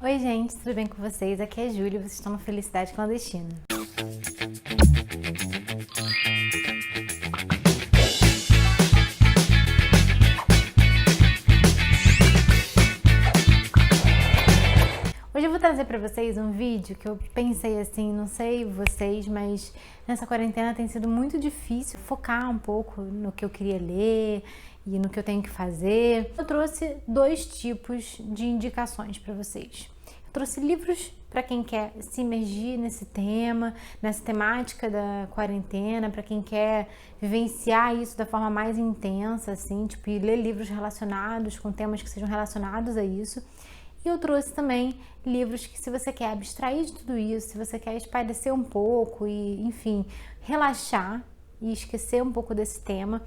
Oi gente, tudo bem com vocês? Aqui é a Júlia e vocês estão no Felicidade Clandestina. Hoje eu vou trazer pra vocês um vídeo que eu pensei assim, não sei vocês, mas nessa quarentena tem sido muito difícil focar um pouco no que eu queria ler e no que eu tenho que fazer. Eu trouxe dois tipos de indicações pra vocês. Eu trouxe livros para quem quer se imergir nesse tema, nessa temática da quarentena, para quem quer vivenciar isso da forma mais intensa, assim, tipo, e ler livros relacionados com temas que sejam relacionados a isso. E eu trouxe também livros que, se você quer abstrair de tudo isso, se você quer espairecer um pouco e, enfim, relaxar e esquecer um pouco desse tema,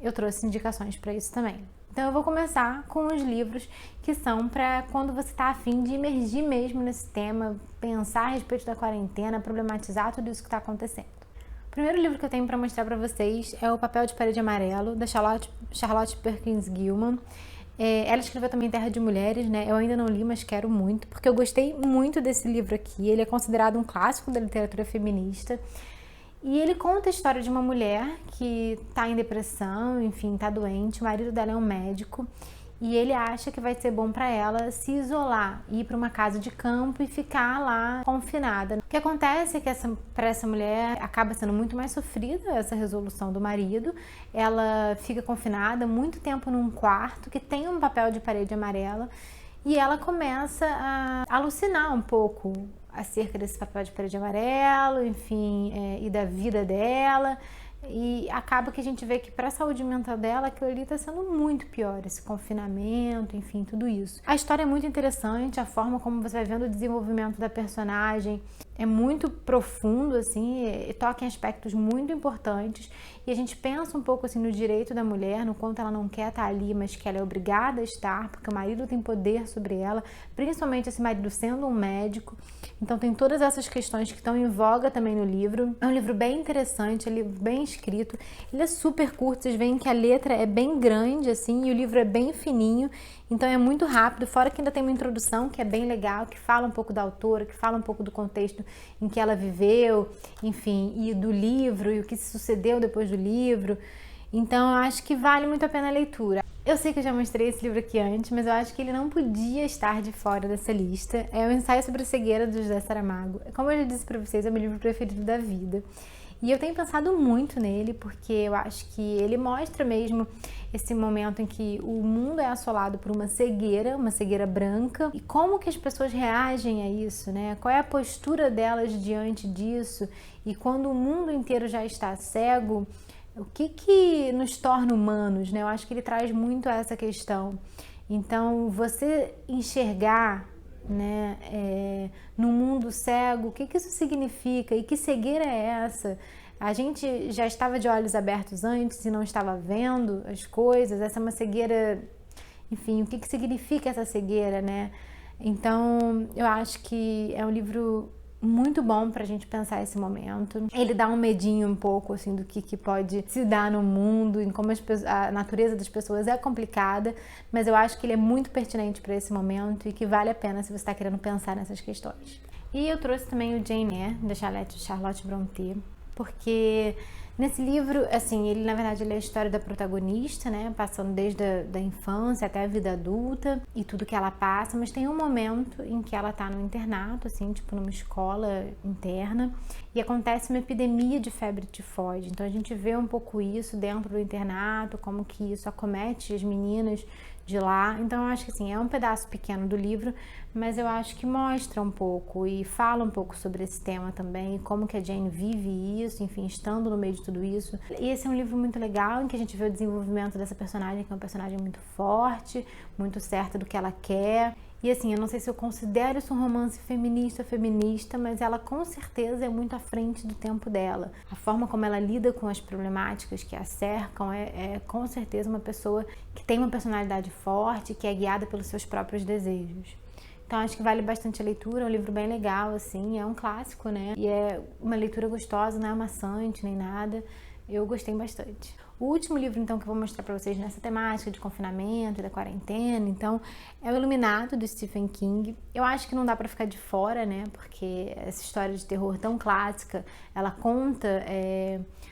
eu trouxe indicações para isso também. Então eu vou começar com os livros que são para quando você está a fim de imergir mesmo nesse tema, pensar a respeito da quarentena, problematizar tudo isso que está acontecendo. O primeiro livro que eu tenho para mostrar para vocês é O Papel de Parede Amarelo, da Charlotte Perkins Gilman. Ela escreveu também Terra de Mulheres, né? Eu ainda não li, mas quero muito, porque eu gostei muito desse livro aqui. Ele é considerado um clássico da literatura feminista. E ele conta a história de uma mulher que tá em depressão, enfim, tá doente. O marido dela é um médico e ele acha que vai ser bom para ela se isolar, ir para uma casa de campo e ficar lá confinada. O que acontece é que para essa mulher acaba sendo muito mais sofrida essa resolução do marido. Ela fica confinada muito tempo num quarto que tem um papel de parede amarela e ela começa a alucinar um pouco acerca desse papel de parede amarelo, enfim, e da vida dela. E acaba que a gente vê que para a saúde mental dela aquilo ali está sendo muito pior, esse confinamento, enfim, tudo isso. A história é muito interessante, a forma como você vai vendo o desenvolvimento da personagem é muito profundo, assim, e toca em aspectos muito importantes. E a gente pensa um pouco assim no direito da mulher, no quanto ela não quer estar ali, mas que ela é obrigada a estar, porque o marido tem poder sobre ela, principalmente esse marido sendo um médico. Então tem todas essas questões que estão em voga também no livro. É um livro bem interessante, é um livro bem escrito. Ele é super curto, vocês veem que a letra é bem grande, assim, e o livro é bem fininho. Então é muito rápido, fora que ainda tem uma introdução que é bem legal, que fala um pouco da autora, que fala um pouco do contexto em que ela viveu, enfim, e do livro, e o que se sucedeu depois do livro. Então eu acho que vale muito a pena a leitura. Eu sei que eu já mostrei esse livro aqui antes, mas eu acho que ele não podia estar de fora dessa lista. É o Ensaio sobre a Cegueira, do José Saramago. Como eu já disse pra vocês, é o meu livro preferido da vida. E eu tenho pensado muito nele, porque eu acho que ele mostra mesmo esse momento em que o mundo é assolado por uma cegueira branca, e como que as pessoas reagem a isso, né? Qual é a postura delas diante disso? E quando o mundo inteiro já está cego, o que nos torna humanos, né? Eu acho que ele traz muito essa questão. Então, você enxergar, né, no mundo cego, o que isso significa e que cegueira é essa? A gente já estava de olhos abertos antes e não estava vendo as coisas. Essa é uma cegueira, enfim, o que significa essa cegueira, né? Então, eu acho que é um livro muito bom pra gente pensar esse momento. Ele dá um medinho um pouco, assim, do que pode se dar no mundo, em como a natureza das pessoas é complicada, mas eu acho que ele é muito pertinente para esse momento e que vale a pena se você está querendo pensar nessas questões. E eu trouxe também o Jane Eyre, da Charlotte Brontë, porque nesse livro, assim, ele na verdade ele é a história da protagonista, né, passando desde a infância até a vida adulta e tudo que ela passa, mas tem um momento em que ela tá no internato, assim, tipo numa escola interna, e acontece uma epidemia de febre tifoide. Então a gente vê um pouco isso dentro do internato, como que isso acomete as meninas de lá. Então eu acho que assim, é um pedaço pequeno do livro, mas eu acho que mostra um pouco e fala um pouco sobre esse tema também, como que a Jane vive isso, enfim, estando no meio de tudo isso. E esse é um livro muito legal, em que a gente vê o desenvolvimento dessa personagem, que é uma personagem muito forte, muito certa do que ela quer. E assim, eu não sei se eu considero isso um romance feminista, mas ela com certeza é muito à frente do tempo dela. A forma como ela lida com as problemáticas que a cercam é com certeza uma pessoa que tem uma personalidade forte, que é guiada pelos seus próprios desejos. Então acho que vale bastante a leitura, é um livro bem legal, assim, é um clássico, né? E é uma leitura gostosa, não é maçante nem nada. Eu gostei bastante. O último livro, então, que eu vou mostrar para vocês nessa temática de confinamento e da quarentena, então, é o Iluminado, do Stephen King. Eu acho que não dá para ficar de fora, né, porque essa história de terror tão clássica, ela conta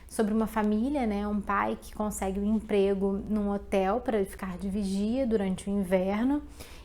sobre uma família, né, um pai que consegue um emprego num hotel para ficar de vigia durante o inverno,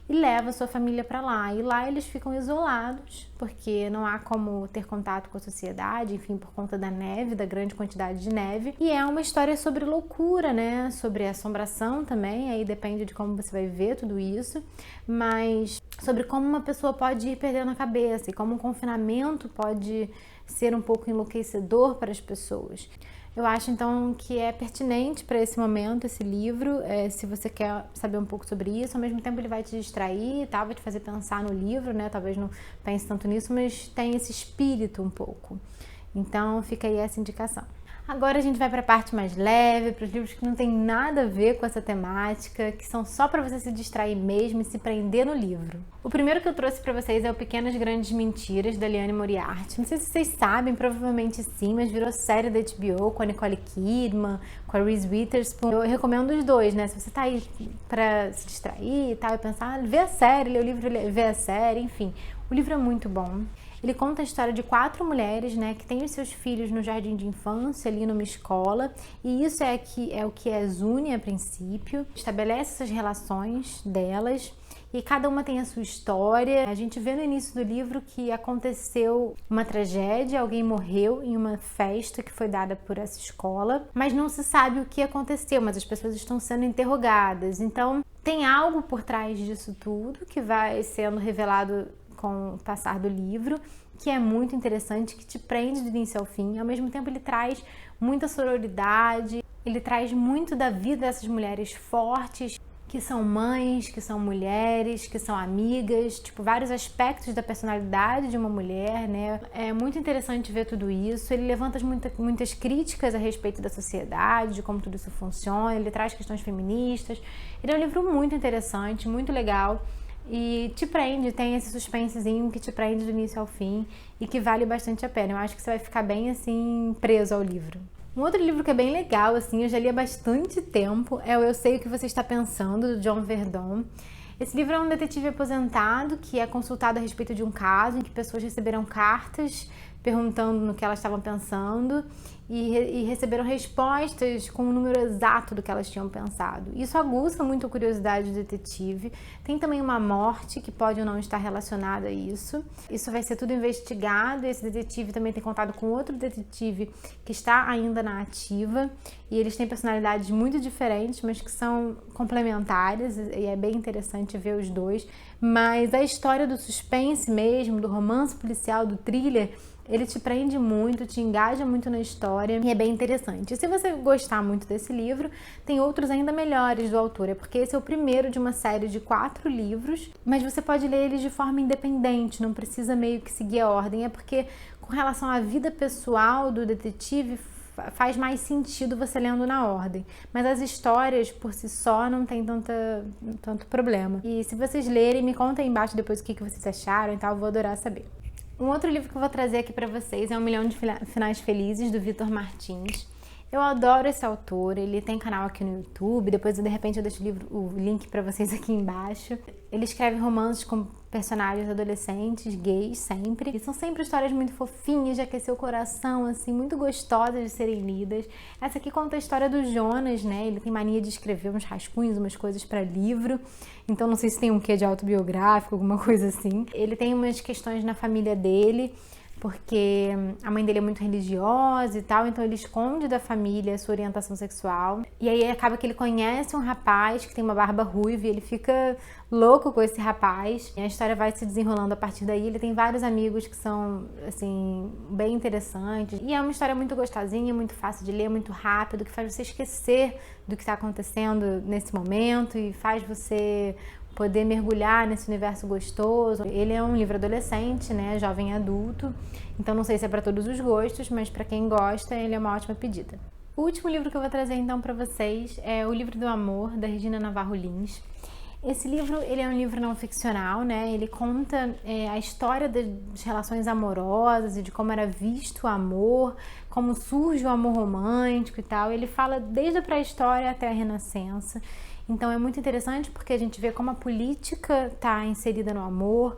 e leva sua família para lá. E lá eles ficam isolados, porque não há como ter contato com a sociedade, enfim, por conta da neve, da grande quantidade de neve. E é uma história sobre loucura, né? Sobre assombração também, aí depende de como você vai ver tudo isso, mas sobre como uma pessoa pode ir perdendo a cabeça e como um confinamento pode ser um pouco enlouquecedor para as pessoas. Eu acho, então, que é pertinente para esse momento, esse livro, se você quer saber um pouco sobre isso. Ao mesmo tempo ele vai te distrair, tá? Vai te fazer pensar no livro, né? Talvez não pense tanto nisso, mas tem esse espírito um pouco. Então fica aí essa indicação. Agora a gente vai para a parte mais leve, para os livros que não tem nada a ver com essa temática, que são só para você se distrair mesmo e se prender no livro. O primeiro que eu trouxe para vocês é o Pequenas Grandes Mentiras, da Liane Moriarty. Não sei se vocês sabem, provavelmente sim, mas virou série da HBO com a Nicole Kidman, com a Reese Witherspoon. Eu recomendo os dois, né? Se você tá aí para se distrair e tal, e pensar, vê a série, lê o livro, vê a série, enfim. O livro é muito bom. Ele conta a história de 4 mulheres, né, que têm os seus filhos no jardim de infância, ali numa escola, e isso é o que as une a princípio, estabelece essas relações delas, e cada uma tem a sua história. A gente vê no início do livro que aconteceu uma tragédia, alguém morreu em uma festa que foi dada por essa escola, mas não se sabe o que aconteceu, mas as pessoas estão sendo interrogadas. Então, tem algo por trás disso tudo que vai sendo revelado com o passar do livro, que é muito interessante, que te prende do início ao fim. Ao mesmo tempo ele traz muita sororidade, ele traz muito da vida dessas mulheres fortes, que são mães, que são mulheres, que são amigas, tipo, vários aspectos da personalidade de uma mulher, né? É muito interessante ver tudo isso. Ele levanta muitas críticas a respeito da sociedade, de como tudo isso funciona, ele traz questões feministas. Ele é um livro muito interessante, muito legal. E te prende, tem esse suspensezinho que te prende do início ao fim e que vale bastante a pena. Eu acho que você vai ficar bem, assim, preso ao livro. Um outro livro que é bem legal, assim, eu já li há bastante tempo, é o Eu Sei o que Você Está Pensando, do John Verdon. Esse livro é um detetive aposentado que é consultado a respeito de um caso em que pessoas receberam cartas perguntando no que elas estavam pensando e receberam respostas com o número exato do que elas tinham pensado. Isso aguça muito a curiosidade do detetive. Tem também uma morte que pode ou não estar relacionada a isso. Isso vai ser tudo investigado. Esse detetive também tem contato com outro detetive que está ainda na ativa e eles têm personalidades muito diferentes, mas que são complementares e é bem interessante ver os dois. Mas a história do suspense mesmo, do romance policial, do thriller, ele te prende muito, te engaja muito na história e é bem interessante. E se você gostar muito desse livro, tem outros ainda melhores do autor, porque esse é o primeiro de uma série de 4 livros, mas você pode ler eles de forma independente, não precisa meio que seguir a ordem, é porque com relação à vida pessoal do detetive, faz mais sentido você lendo na ordem, mas as histórias por si só não tem tanto problema. E se vocês lerem, me contem aí embaixo depois o que vocês acharam e tal, eu vou adorar saber. Um outro livro que eu vou trazer aqui para vocês é 1 Milhão de Finais Felizes, do Vitor Martins. Eu adoro esse autor, ele tem canal aqui no YouTube, depois de repente eu deixo o link para vocês aqui embaixo. Ele escreve romances com personagens adolescentes, gays sempre, e são sempre histórias muito fofinhas, de aquecer o coração, assim, muito gostosas de serem lidas. Essa aqui conta a história do Jonas, né, ele tem mania de escrever uns rascunhos, umas coisas para livro, então não sei se tem um quê de autobiográfico, alguma coisa assim. Ele tem umas questões na família dele, porque a mãe dele é muito religiosa e tal, então ele esconde da família a sua orientação sexual. E aí acaba que ele conhece um rapaz que tem uma barba ruiva e ele fica louco com esse rapaz. E a história vai se desenrolando a partir daí. Ele tem vários amigos que são, assim, bem interessantes. E é uma história muito gostosinha, muito fácil de ler, muito rápido, que faz você esquecer do que está acontecendo nesse momento e faz você poder mergulhar nesse universo gostoso. Ele é um livro adolescente, né, jovem adulto, então não sei se é para todos os gostos, mas para quem gosta, ele é uma ótima pedida. O último livro que eu vou trazer então para vocês é O Livro do Amor, da Regina Navarro Lins. Esse livro, ele é um livro não ficcional, né? Ele conta a história das relações amorosas e de como era visto o amor, como surge o amor romântico e tal. Ele fala desde a pré-história até a Renascença. Então é muito interessante porque a gente vê como a política está inserida no amor,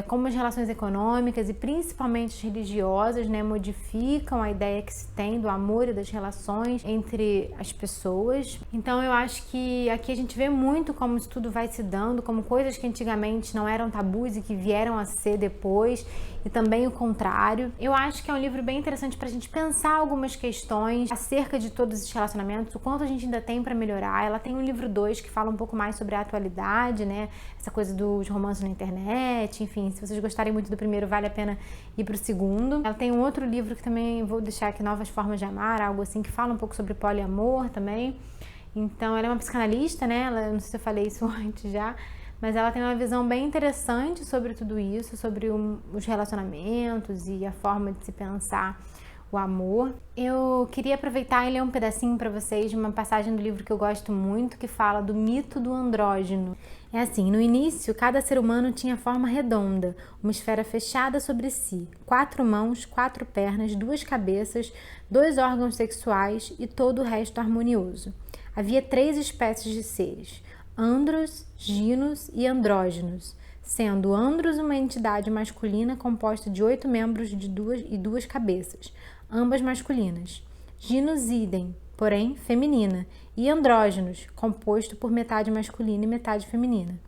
como as relações econômicas e principalmente religiosas, né, modificam a ideia que se tem do amor e das relações entre as pessoas. Então eu acho que aqui a gente vê muito como isso tudo vai se dando, como coisas que antigamente não eram tabus e que vieram a ser depois, e também o contrário. Eu acho que é um livro bem interessante para a gente pensar algumas questões acerca de todos esses relacionamentos, o quanto a gente ainda tem para melhorar. Ela tem um livro 2 que fala um pouco mais sobre a atualidade, né? Essa coisa dos romances na internet, enfim, se vocês gostarem muito do primeiro, vale a pena ir pro segundo. Ela tem um outro livro que também vou deixar aqui, Novas Formas de Amar, algo assim, que fala um pouco sobre poliamor também. Então, ela é uma psicanalista, né? Ela, não sei se eu falei isso antes já, mas ela tem uma visão bem interessante sobre tudo isso, sobre os relacionamentos e a forma de se pensar o amor. Eu queria aproveitar e ler um pedacinho para vocês de uma passagem do livro que eu gosto muito, que fala do mito do andrógeno. É assim: no início, cada ser humano tinha forma redonda, uma esfera fechada sobre si, 4 mãos, 4 pernas, 2 cabeças, 2 órgãos sexuais e todo o resto harmonioso. Havia 3 espécies de seres: andros, ginos e andrógenos, sendo andros uma entidade masculina composta de 8 membros e 2 cabeças, ambas masculinas. Ginos idem, porém feminina, e andrógenos, composto por metade masculina e metade feminina.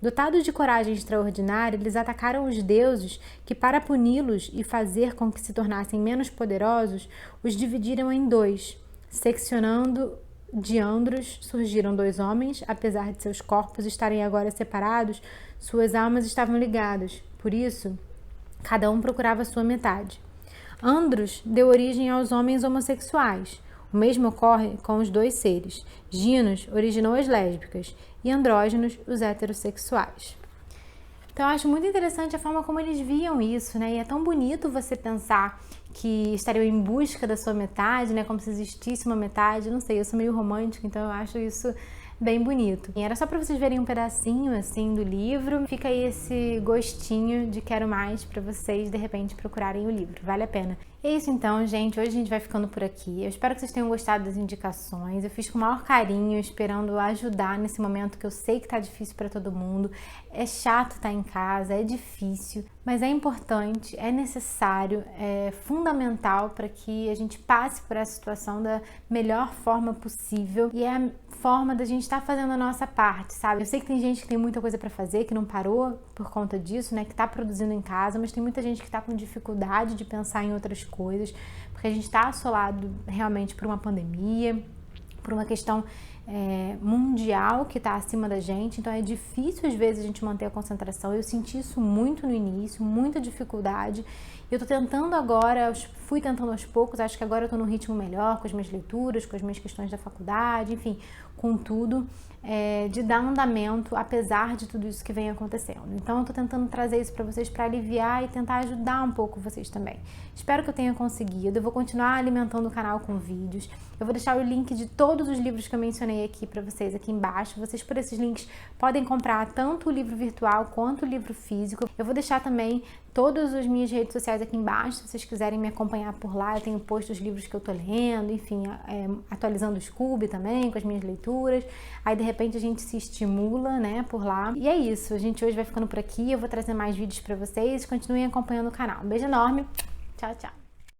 Dotados de coragem extraordinária, eles atacaram os deuses que, para puni-los e fazer com que se tornassem menos poderosos, os dividiram em 2, seccionando de andros surgiram 2 homens. Apesar de seus corpos estarem agora separados, suas almas estavam ligadas. Por isso, cada um procurava sua metade. Andros deu origem aos homens homossexuais. O mesmo ocorre com os 2 seres. Ginos originou as lésbicas e andrógenos os heterossexuais. Então eu acho muito interessante a forma como eles viam isso, né? E é tão bonito você pensar que estariam em busca da sua metade, né? Como se existisse uma metade. Não sei, eu sou meio romântica, então eu acho isso bem bonito. E era só para vocês verem um pedacinho assim do livro. Fica aí esse gostinho de quero mais para vocês de repente procurarem o livro. Vale a pena. É isso então, gente. Hoje a gente vai ficando por aqui. Eu espero que vocês tenham gostado das indicações. Eu fiz com o maior carinho, esperando ajudar nesse momento que eu sei que tá difícil para todo mundo. É chato estar em casa, é difícil, mas é importante, é necessário, é fundamental para que a gente passe por essa situação da melhor forma possível. E é a forma da gente estar fazendo a nossa parte, sabe? Eu sei que tem gente que tem muita coisa para fazer, que não parou por conta disso, né? Que tá produzindo em casa, mas tem muita gente que tá com dificuldade de pensar em outras coisas, porque a gente está assolado realmente por uma pandemia, por uma questão mundial que está acima da gente, então é difícil às vezes a gente manter a concentração. Eu senti isso muito no início, muita dificuldade. Eu tô tentando agora, fui tentando aos poucos, acho que agora eu tô num ritmo melhor com as minhas leituras, com as minhas questões da faculdade, enfim, com tudo, de dar andamento apesar de tudo isso que vem acontecendo. Então eu tô tentando trazer isso para vocês para aliviar e tentar ajudar um pouco vocês também. Espero que eu tenha conseguido. Eu vou continuar alimentando o canal com vídeos. Eu vou deixar o link de todos os livros que eu mencionei aqui para vocês aqui embaixo. Vocês, por esses links, podem comprar tanto o livro virtual quanto o livro físico. Eu vou deixar também todas as minhas redes sociais aqui embaixo, se vocês quiserem me acompanhar por lá. Eu tenho posto os livros que eu tô lendo, enfim, atualizando o Scooby também com as minhas leituras. Aí de repente a gente se estimula, né, por lá. E é isso, a gente hoje vai ficando por aqui. Eu vou trazer mais vídeos para vocês. Continuem acompanhando o canal. Um beijo enorme. Tchau, tchau.